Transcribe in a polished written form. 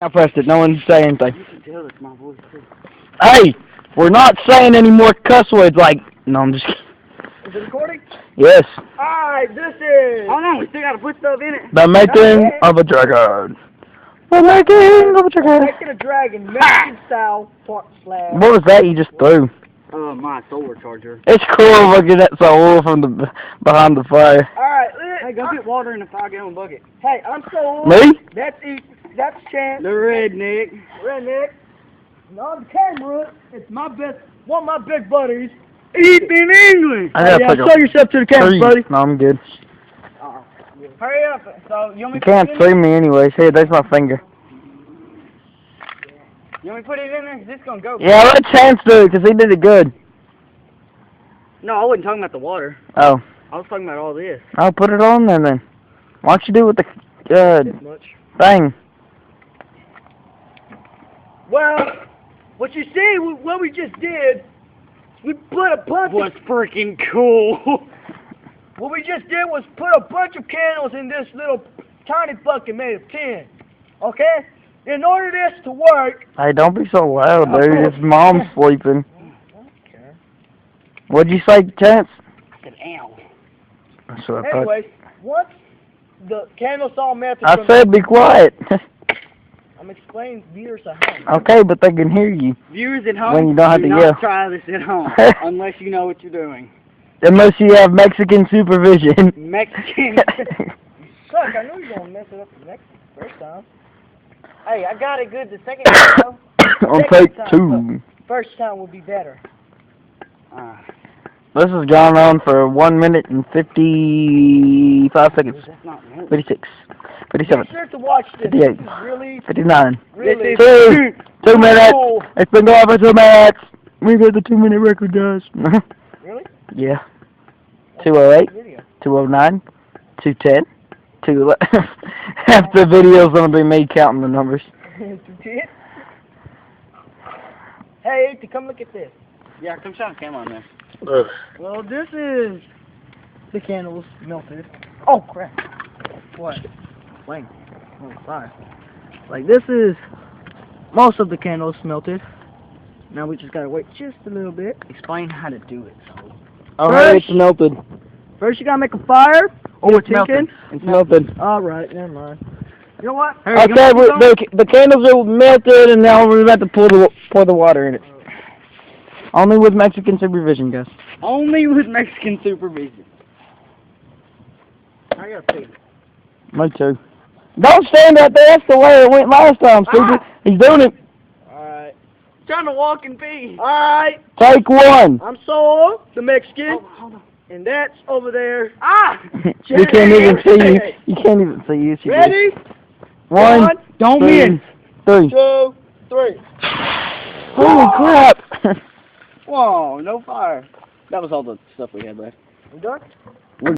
I pressed it. No one say anything. You can tell it's my voice too. Hey, we're not saying any more cuss words like... No, I'm just kidding. Is it recording? Yes. Alright, this is... Oh no, we still gotta put stuff in it. The making of a dragon. The making of a dragon. Making a dragon, Mexican style, part slash. What was that you just threw? My solar charger. It's cool looking at Saul from the behind the fire. Alright, hey, go get water in a 5-gallon bucket. Hey, I'm Saul. Me? That's Chance. The redneck. Redneck. And on the camera, it's one of my big buddies, Ethan England. I gotta take show yourself to the camera, buddy. No, I'm good. Hurry up. So, you want me You can't see me anyways. Here, there's my finger. You want me to put it in there? 'Cause it's gonna go. Yeah, let Chance do it, because he did it good. No, I wasn't talking about the water. Oh. I was talking about all this. I'll put it on there then. Why don't you do it with the This much. thing? Well, what you see, what we just did, we put a bunch of... freaking cool. What we just did was put a bunch of candles in this little tiny bucket made of tin. Okay? In order this to work... Hey, don't be so loud, dude. His mom's sleeping. Okay. What'd you say, Chance? I said, ow. That's what I thought. Anyways, once the candles all melted... I said be quiet. I'm explaining to viewers at home. Okay, but they can hear you. Viewers at home, When you don't have to do yell. not try this at home, unless you know what you're doing. Unless you have Mexican supervision. Mexican. Suck, I knew you were going to mess it up the first time. Hey, I got it good the second time. On take 2. First time will be better. This has gone on for 1 minute and 55 seconds. That's not real. 56. 57. Make sure to watch this. 58. This is really, 59. really... 2 minutes. cool. It's been going for 2 minutes. We got the 2-minute record, guys. Really? Yeah. 208. Video. 209. 210. 211. Half the video's gonna be me counting the numbers. Hey, Ethan, come look at this. Yeah, come shine the camera on there. Ugh. Well, this is the candles melted. Oh, crap. What? Wait. Oh, sorry. Like, this is most of the candles melted. Now we just gotta wait just a little bit. Explain how to do it. So. Oh, hey, it's melted. First, you gotta make a fire. Oh, it's melted. It's melted. Alright, never mind. You know what? Okay, the candles are melted, and now we're about to pour the water in it. Only with Mexican supervision, guys. Only with Mexican supervision. I gotta pee. Me too. Don't stand out there. That's the way it went last time, stupid. He's doing it. Alright. Trying to walk and pee. Alright. Take 1. I'm Saul, the Mexican. Oh, hold on. And that's over there. Ah! You can't even see you. You can't even see you. Ready? 1, Don't 2, miss. 3. 2, 3. Holy crap! Whoa, no fire. That was all the stuff we had left. You done?